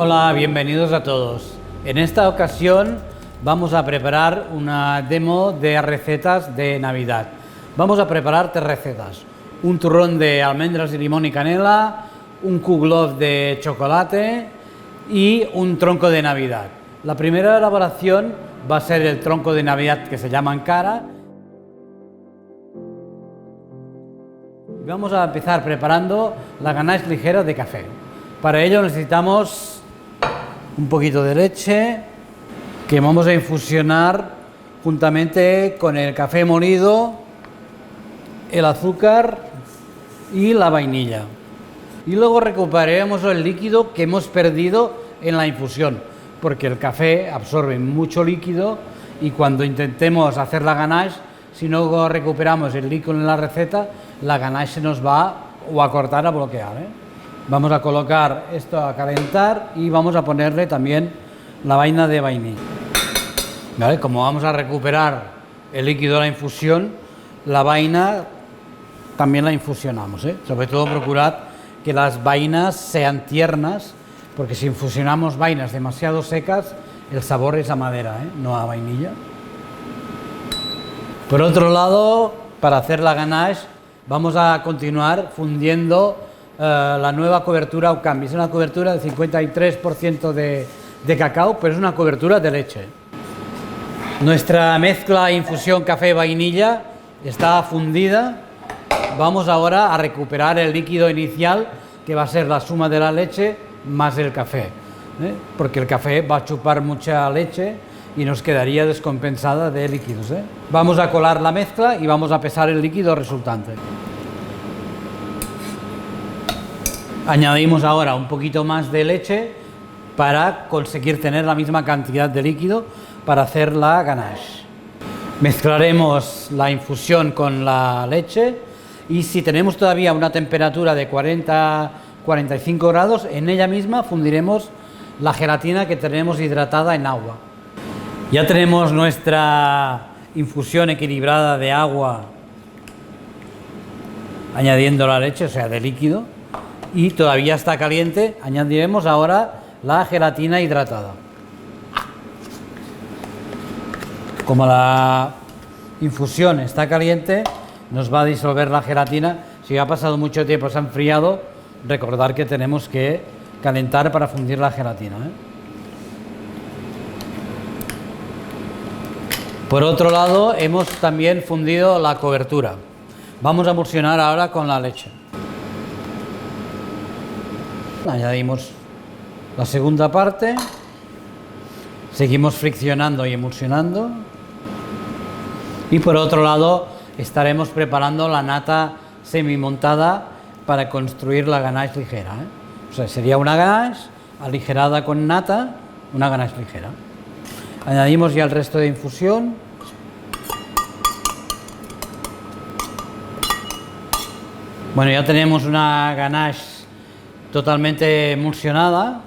Hola, bienvenidos a todos. En esta ocasión vamos a preparar una demo de recetas de Navidad. Vamos a preparar 3 recetas. Un turrón de almendras y limón y canela, un kuglof de chocolate y un tronco de Navidad. La primera elaboración va a ser el tronco de Navidad, que se llama Ankara. Vamos a empezar preparando la ganache ligera de café. Para ello necesitamos un poquito de leche que vamos a infusionar juntamente con el café molido, el azúcar y la vainilla. Y luego recuperaremos el líquido que hemos perdido en la infusión, porque el café absorbe mucho líquido y cuando intentemos hacer la ganache, si no recuperamos el líquido en la receta, la ganache se nos va o a cortar o a bloquear, Vamos a colocar esto a calentar y vamos a ponerle también la vaina de vainilla. ¿Vale? Como vamos a recuperar el líquido de la infusión, la vaina también la infusionamos, Sobre todo procurad que las vainas sean tiernas, porque si infusionamos vainas demasiado secas, el sabor es a madera, no a vainilla. Por otro lado, para hacer la ganache, vamos a continuar fundiendo la nueva cobertura Aucambi. Es una cobertura de 53% de cacao, pero es una cobertura de leche. Nuestra mezcla infusión café-vainilla está fundida. Vamos ahora a recuperar el líquido inicial, que va a ser la suma de la leche más el café, porque el café va a chupar mucha leche y nos quedaría descompensada de líquidos. Vamos a colar la mezcla y vamos a pesar el líquido resultante. Añadimos ahora un poquito más de leche para conseguir tener la misma cantidad de líquido para hacer la ganache. Mezclaremos la infusión con la leche y si tenemos todavía una temperatura de 40-45 grados, en ella misma fundiremos la gelatina que tenemos hidratada en agua. Ya tenemos nuestra infusión equilibrada de agua añadiendo la leche, o sea, de líquido. Y todavía está caliente, añadiremos ahora la gelatina hidratada. Como la infusión está caliente, nos va a disolver la gelatina. Si ha pasado mucho tiempo, se ha enfriado, recordar que tenemos que calentar para fundir la gelatina. Por otro lado, hemos también fundido la cobertura. Vamos a emulsionar ahora con la leche. Añadimos la segunda parte, seguimos friccionando y emulsionando y por otro lado estaremos preparando la nata semimontada para construir la ganache ligera. O sea, sería una ganache aligerada con nata, una ganache ligera. Añadimos ya el resto de infusión. Bueno, ya tenemos una ganache totalmente emulsionada.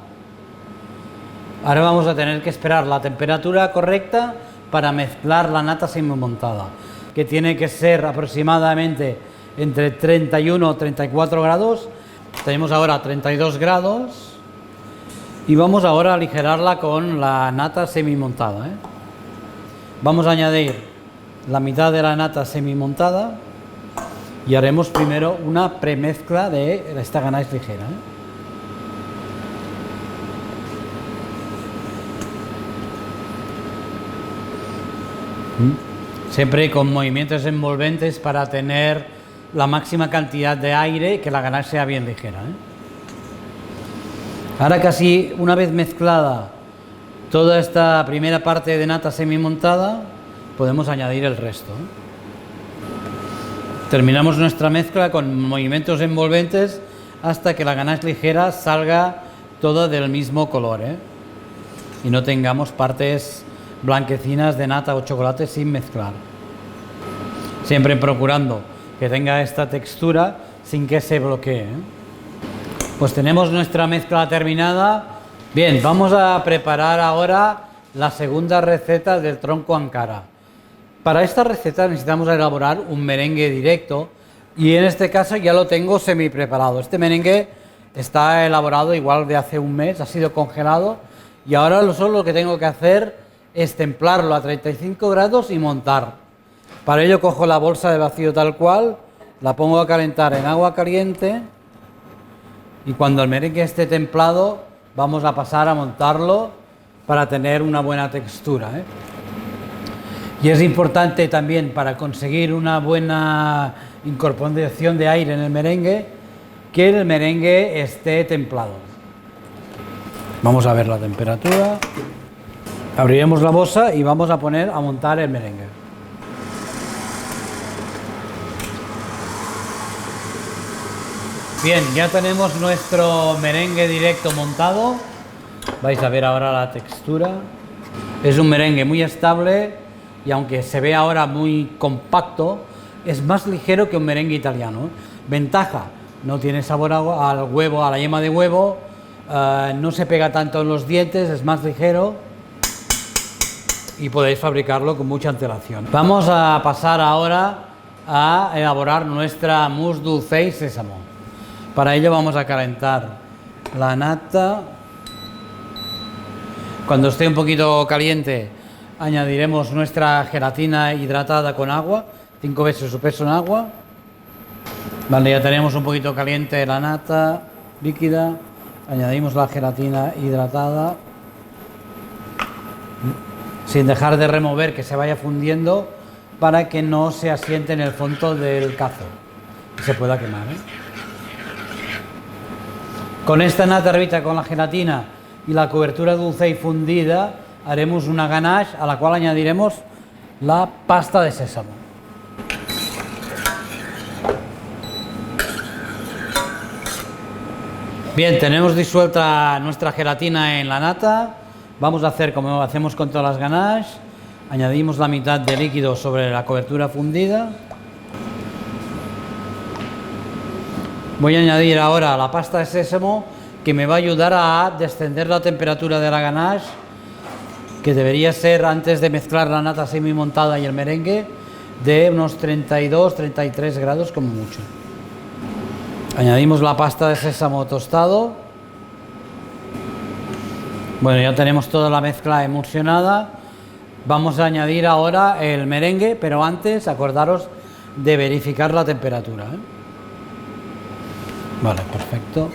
Ahora vamos a tener que esperar la temperatura correcta para mezclar la nata semimontada, que tiene que ser aproximadamente entre 31 y 34 grados. Tenemos ahora 32 grados y vamos ahora a aligerarla con la nata semimontada. Vamos a añadir la mitad de la nata semimontada y haremos primero una premezcla de esta ganache ligera. Siempre con movimientos envolventes para tener la máxima cantidad de aire, que la ganache sea bien ligera. Ahora casi una vez mezclada toda esta primera parte de nata semimontada, podemos añadir el resto. Terminamos nuestra mezcla con movimientos envolventes hasta que la ganache ligera salga toda del mismo color, y no tengamos partes blanquecinas de nata o chocolate sin mezclar. Siempre procurando que tenga esta textura sin que se bloquee. Pues tenemos nuestra mezcla terminada. Bien, vamos a preparar ahora la segunda receta del tronco Ankara. Para esta receta necesitamos elaborar un merengue directo y en este caso ya lo tengo semi preparado. Este merengue está elaborado igual de hace un mes, ha sido congelado y ahora solo lo que tengo que hacer es templarlo a 35 grados y montar. Para ello cojo la bolsa de vacío tal cual, la pongo a calentar en agua caliente y cuando el merengue esté templado vamos a pasar a montarlo para tener una buena textura, ¿eh? Y es importante también para conseguir una buena incorporación de aire en el merengue que el merengue esté templado. Vamos a ver la temperatura. Abriremos la bolsa y vamos a poner a montar el merengue. Bien, ya tenemos nuestro merengue directo montado. Vais a ver ahora la textura. Es un merengue muy estable y aunque se ve ahora muy compacto, es más ligero que un merengue italiano. Ventaja, no tiene sabor al huevo, a la yema de huevo, no se pega tanto en los dientes, es más ligero y podéis fabricarlo con mucha antelación. Vamos a pasar ahora a elaborar nuestra mousse dulce y sésamo. Para ello vamos a calentar la nata. Cuando esté un poquito caliente añadiremos nuestra gelatina hidratada con agua, 5 veces su peso en agua. Vale, ya tenemos un poquito caliente la nata líquida, añadimos la gelatina hidratada, sin dejar de remover que se vaya fundiendo para que no se asiente en el fondo del cazo y se pueda quemar, ¿eh? Con esta nata hervida con la gelatina y la cobertura dulce y fundida haremos una ganache a la cual añadiremos la pasta de sésamo. Bien, tenemos disuelta nuestra gelatina en la nata. Vamos a hacer como hacemos con todas las ganaches. Añadimos la mitad de líquido sobre la cobertura fundida. Voy a añadir ahora la pasta de sésamo que me va a ayudar a descender la temperatura de la ganache, que debería ser, antes de mezclar la nata semi montada y el merengue, de unos 32-33 grados como mucho. Añadimos la pasta de sésamo tostado. Bueno, ya tenemos toda la mezcla emulsionada. Vamos a añadir ahora el merengue, pero antes acordaros de verificar la temperatura, ¿eh? Vale, perfecto.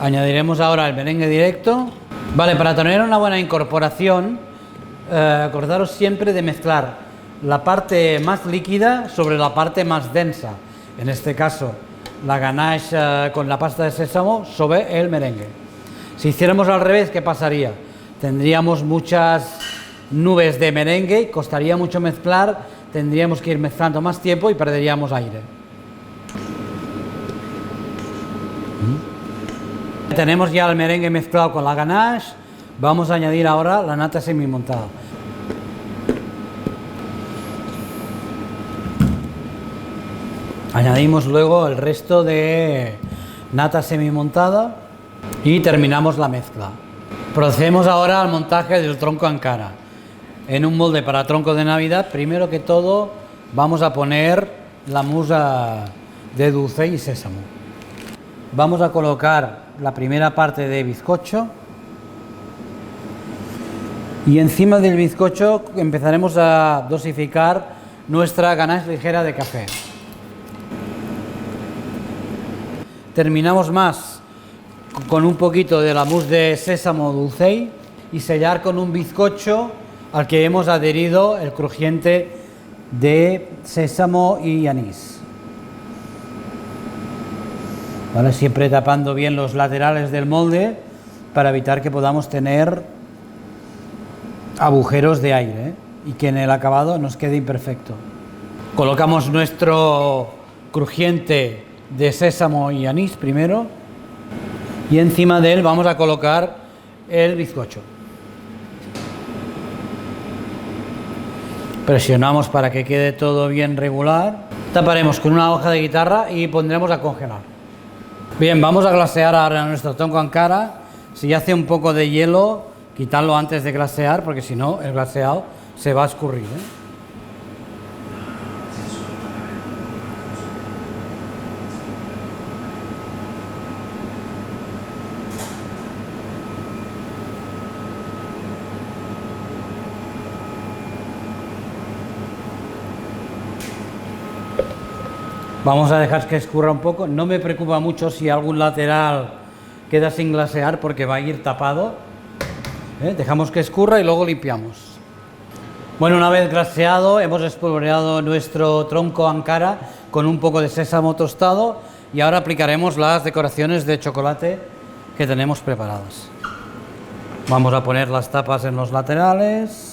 Añadiremos ahora el merengue directo. Vale, para tener una buena incorporación, acordaros siempre de mezclar la parte más líquida sobre la parte más densa. En este caso, la ganache con la pasta de sésamo sobre el merengue. Si hiciéramos al revés, ¿qué pasaría? Tendríamos muchas nubes de merengue, costaría mucho mezclar, tendríamos que ir mezclando más tiempo y perderíamos aire. Tenemos ya el merengue mezclado con la ganache. Vamos a añadir ahora la nata semi montada. Añadimos luego el resto de nata semi montada y terminamos la mezcla. Procedemos ahora al montaje del tronco Ankara. En un molde para tronco de Navidad, primero que todo vamos a poner la mousse de dulce y sésamo. Vamos a colocar la primera parte de bizcocho y encima del bizcocho empezaremos a dosificar nuestra ganache ligera de café. Terminamos más con un poquito de la mousse de sésamo dulce y sellar con un bizcocho al que hemos adherido el crujiente de sésamo y anís. ¿Vale? Siempre tapando bien los laterales del molde para evitar que podamos tener agujeros de aire, ¿eh? Y que en el acabado nos quede imperfecto. Colocamos nuestro crujiente de sésamo y anís primero y encima de él vamos a colocar el bizcocho. Presionamos para que quede todo bien regular. Taparemos con una hoja de guitarra y pondremos a congelar. Bien, vamos a glasear ahora nuestro tronco Ankara. Si hace un poco de hielo, quitarlo antes de glasear, porque si no, el glaseado se va a escurrir, ¿eh? Vamos a dejar que escurra un poco. No me preocupa mucho si algún lateral queda sin glasear porque va a ir tapado. Dejamos que escurra y luego limpiamos. Bueno, una vez glaseado, hemos espolvoreado nuestro tronco Ankara con un poco de sésamo tostado y ahora aplicaremos las decoraciones de chocolate que tenemos preparadas. Vamos a poner las tapas en los laterales.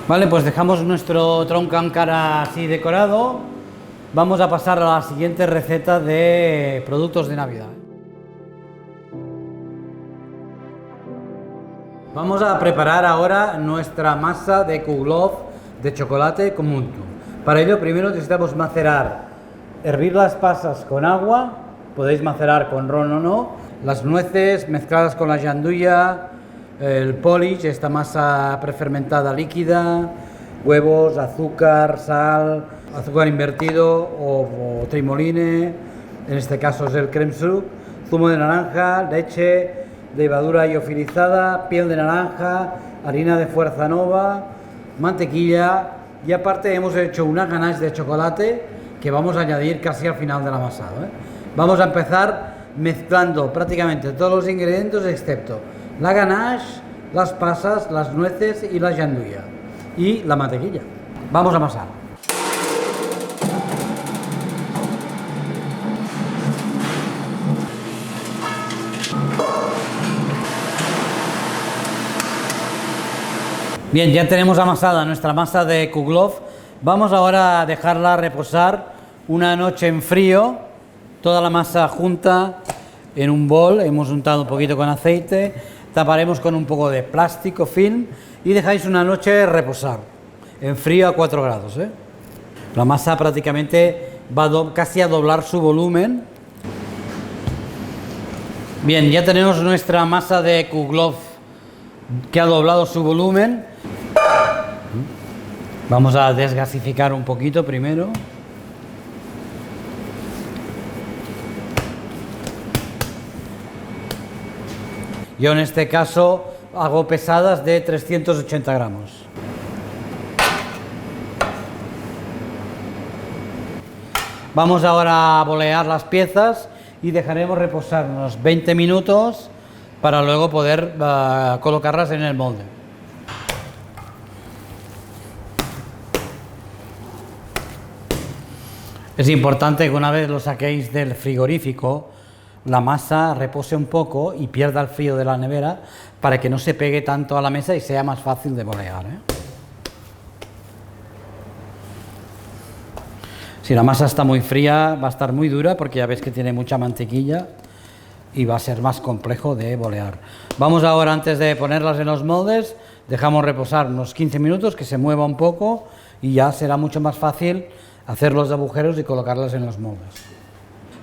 Vale, pues dejamos nuestro tronco Ankara así decorado. Vamos a pasar a la siguiente receta de productos de Navidad. Vamos a preparar ahora nuestra masa de Kuglof de chocolate con Muntu. Para ello primero necesitamos hervir las pasas con agua, podéis macerar con ron o no, las nueces mezcladas con la gianduja, el polish, esta masa prefermentada líquida, huevos, azúcar, sal, azúcar invertido o trimoline, en este caso es el creme soup, zumo de naranja, leche, levadura liofilizada, piel de naranja, harina de fuerza nova, mantequilla y aparte hemos hecho una ganache de chocolate que vamos a añadir casi al final del amasado. Vamos a empezar mezclando prácticamente todos los ingredientes excepto la ganache, las pasas, las nueces y la gianduja y la mantequilla. Vamos a amasar. Bien, ya tenemos amasada nuestra masa de Kuglof. Vamos ahora a dejarla reposar una noche en frío, toda la masa junta en un bol, hemos untado un poquito con aceite. Taparemos con un poco de plástico film y dejáis una noche reposar en frío a 4 grados. La masa prácticamente va casi a doblar su volumen. Bien, ya tenemos nuestra masa de Kuglof que ha doblado su volumen. Vamos a desgasificar un poquito primero. Yo en este caso hago pesadas de 380 gramos. Vamos ahora a bolear las piezas y dejaremos reposar unos 20 minutos para luego poder colocarlas en el molde. Es importante que una vez lo saquéis del frigorífico, la masa repose un poco y pierda el frío de la nevera para que no se pegue tanto a la mesa y sea más fácil de bolear. Si la masa está muy fría va a estar muy dura porque ya ves que tiene mucha mantequilla y va a ser más complejo de bolear. Vamos ahora, antes de ponerlas en los moldes, dejamos reposar unos 15 minutos que se mueva un poco y ya será mucho más fácil hacer los agujeros y colocarlas en los moldes.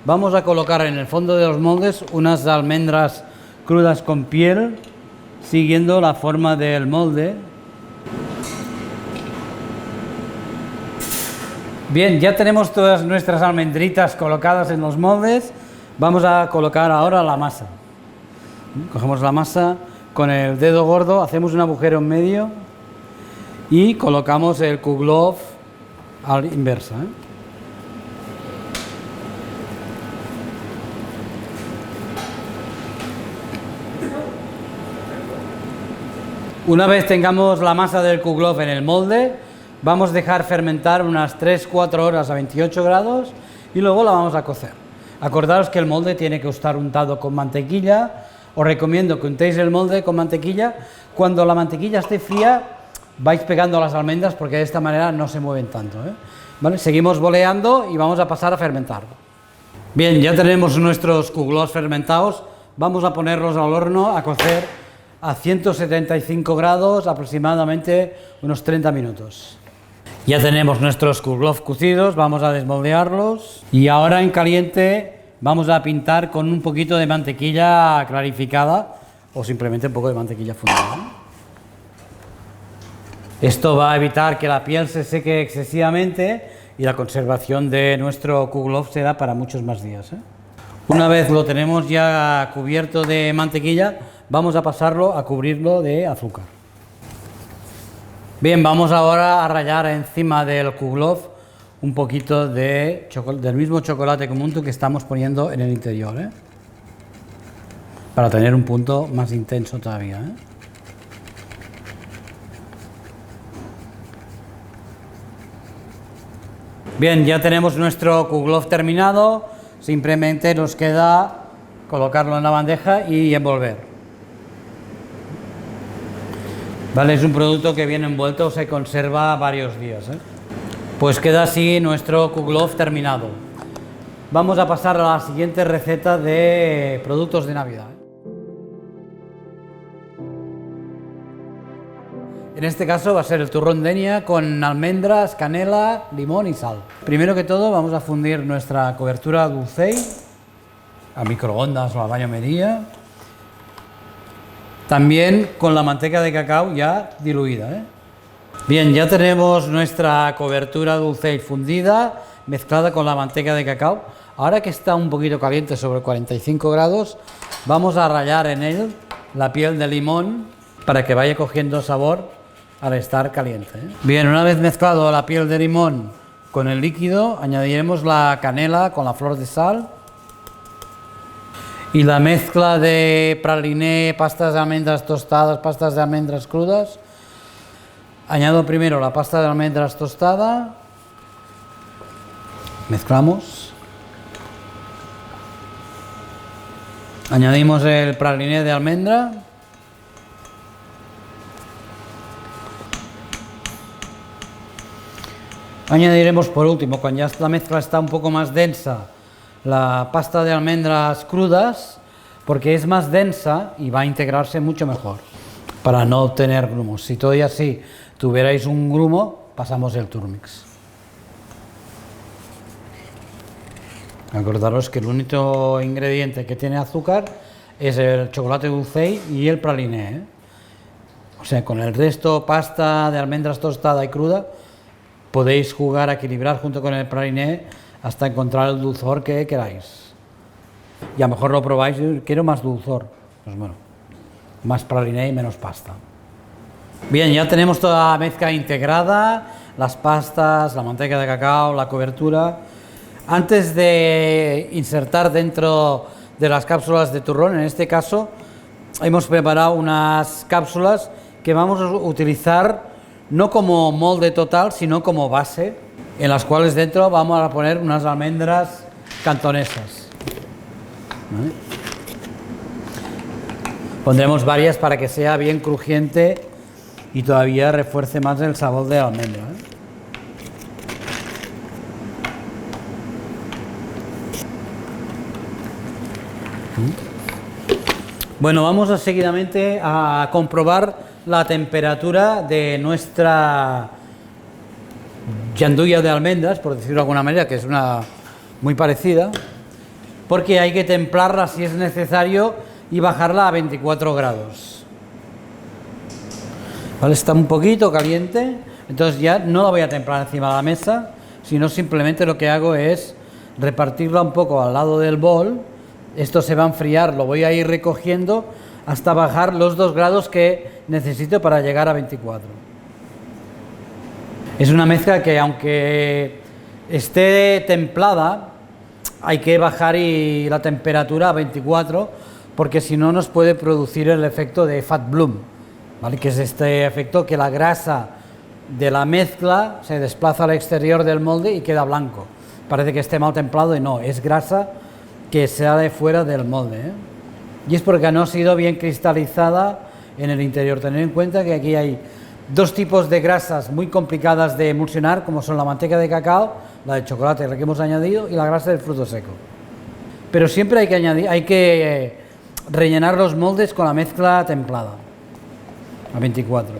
Vamos a colocar en el fondo de los moldes unas almendras crudas con piel, siguiendo la forma del molde. Bien, ya tenemos todas nuestras almendritas colocadas en los moldes. Vamos a colocar ahora la masa. Cogemos la masa, con el dedo gordo hacemos un agujero en medio y colocamos el Kuglof a la inversa. Una vez tengamos la masa del Kuglof en el molde, vamos a dejar fermentar unas 3-4 horas a 28 grados y luego la vamos a cocer. Acordaos que el molde tiene que estar untado con mantequilla. Os recomiendo que untéis el molde con mantequilla. Cuando la mantequilla esté fría, vais pegando las almendras porque de esta manera no se mueven tanto. ¿Vale? Seguimos boleando y vamos a pasar a fermentar. Bien, ya tenemos nuestros Kuglof fermentados. Vamos a ponerlos al horno a cocer a 175 grados, aproximadamente unos 30 minutos. Ya tenemos nuestros Kuglof cocidos, vamos a desmoldearlos y ahora en caliente vamos a pintar con un poquito de mantequilla clarificada o simplemente un poco de mantequilla fundida. Esto va a evitar que la piel se seque excesivamente y la conservación de nuestro Kuglof se da para muchos más días. Una vez lo tenemos ya cubierto de mantequilla, vamos a pasarlo a cubrirlo de azúcar. Bien, vamos ahora a rallar encima del Kuglof un poquito del mismo chocolate común que estamos poniendo en el interior, ¿eh? Para tener un punto más intenso todavía, ¿eh? Bien, ya tenemos nuestro Kuglof terminado, simplemente nos queda colocarlo en la bandeja y envolver. Vale, es un producto que viene envuelto, se conserva varios días, ¿eh? Pues queda así nuestro Kuglof terminado. Vamos a pasar a la siguiente receta de productos de Navidad. En este caso va a ser el turrón de Enya con almendras, canela, limón y sal. Primero que todo vamos a fundir nuestra cobertura dulcei a microondas o a baño María. También con la manteca de cacao ya diluida, ¿eh? Bien, ya tenemos nuestra cobertura dulcei fundida, mezclada con la manteca de cacao. Ahora que está un poquito caliente, sobre 45 grados, vamos a rallar en él la piel de limón para que vaya cogiendo sabor al estar caliente, ¿eh? Bien, una vez mezclado la piel de limón con el líquido, añadiremos la canela con la flor de sal y la mezcla de praliné, pastas de almendras tostadas, pastas de almendras crudas. Añado primero la pasta de almendras tostada, mezclamos, añadimos el praliné de almendra, añadiremos por último, cuando ya la mezcla está un poco más densa, la pasta de almendras crudas, porque es más densa y va a integrarse mucho mejor, para no obtener grumos. Si todavía así tuvierais un grumo, pasamos el turmix. Acordaros que el único ingrediente que tiene azúcar es el chocolate dulcei y el praliné, ¿eh? O sea, con el resto, pasta de almendras tostada y cruda, podéis jugar a equilibrar junto con el praliné hasta encontrar el dulzor que queráis. Y a lo mejor lo probáis y quiero más dulzor. Pues bueno, más praliné y menos pasta. Bien, ya tenemos toda la mezcla integrada, las pastas, la manteca de cacao, la cobertura. Antes de insertar dentro de las cápsulas de turrón, en este caso, hemos preparado unas cápsulas que vamos a utilizar no como molde total, sino como base, en las cuales dentro vamos a poner unas almendras cantonesas. ¿Vale? Pondremos varias para que sea bien crujiente y todavía refuerce más el sabor de la almendra, ¿eh? Bueno, vamos a seguidamente a comprobar la temperatura de nuestra llandulla de almendras, por decirlo de alguna manera, que es una muy parecida, porque hay que templarla si es necesario y bajarla a 24 grados. ¿Vale? Está un poquito caliente, entonces ya no la voy a templar encima de la mesa, sino simplemente lo que hago es repartirla un poco al lado del bol. Esto se va a enfriar, lo voy a ir recogiendo hasta bajar los 2 grados que necesito para llegar a 24. Es una mezcla que, aunque esté templada, hay que bajar la temperatura a 24, porque si no nos puede producir el efecto de fat bloom, ¿vale? Que es este efecto que la grasa de la mezcla se desplaza al exterior del molde y queda blanco. Parece que esté mal templado y no, es grasa que sale fuera del molde, ¿eh? Y es porque no ha sido bien cristalizada en el interior. Tened en cuenta que aquí hay dos tipos de grasas muy complicadas de emulsionar, como son la manteca de cacao, la de chocolate, la que hemos añadido, y la grasa del fruto seco. Pero siempre hay que rellenar los moldes con la mezcla templada, a 24.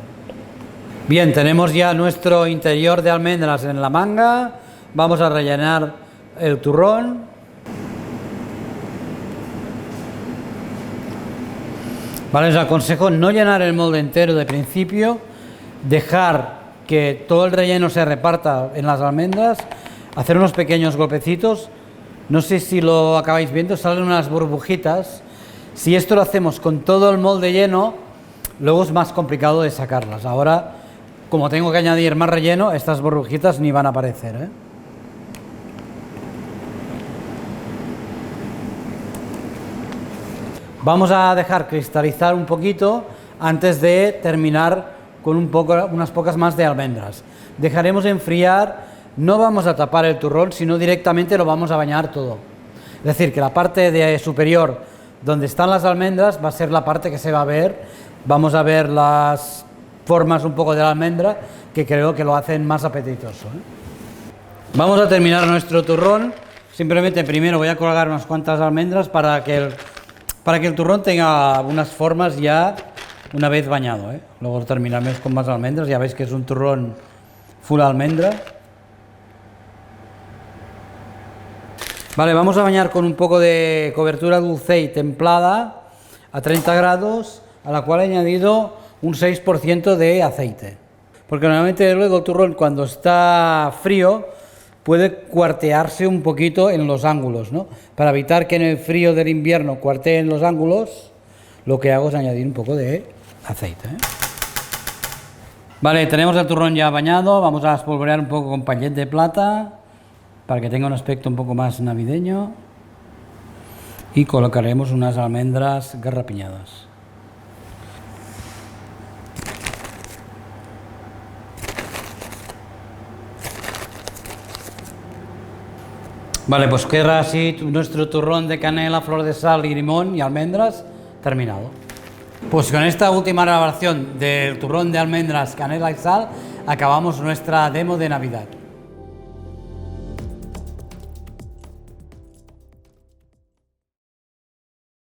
Bien, tenemos ya nuestro interior de almendras en la manga. Vamos a rellenar el turrón. Vale, os aconsejo no llenar el molde entero de principio, dejar que todo el relleno se reparta en las almendras, hacer unos pequeños golpecitos No sé si lo acabáis viendo, salen unas burbujitas. Si esto lo hacemos con todo el molde lleno, luego es más complicado de sacarlas. Ahora, como tengo que añadir más relleno, estas burbujitas ni van a aparecer, ¿eh? Vamos a dejar cristalizar un poquito antes de terminar con unas pocas más de almendras. Dejaremos enfriar, no vamos a tapar el turrón, sino directamente lo vamos a bañar todo. Es decir, que la parte superior donde están las almendras va a ser la parte que se va a ver. Vamos a ver las formas un poco de la almendra, que creo que lo hacen más apetitoso, ¿eh? Vamos a terminar nuestro turrón. Simplemente primero voy a colgar unas cuantas almendras para que el turrón tenga unas formas ya una vez bañado, ¿eh? Luego terminaremos con más almendras. Ya veis que es un turrón full almendra. Vale, vamos a bañar con un poco de cobertura dulce y templada a 30 grados, a la cual he añadido un 6% de aceite. Porque normalmente luego el turrón, cuando está frío, puede cuartearse un poquito en los ángulos, ¿no? Para evitar que en el frío del invierno cuarteen los ángulos, lo que hago es añadir un poco de aceite, ¿eh? Vale, tenemos el turrón ya bañado. Vamos a espolvorear un poco con pañet de plata para que tenga un aspecto un poco más navideño, y colocaremos unas almendras garrapiñadas. Vale, pues queda así nuestro turrón de canela, flor de sal y limón y almendras terminado. Pues con esta última grabación del turrón de almendras, canela y sal acabamos nuestra demo de Navidad.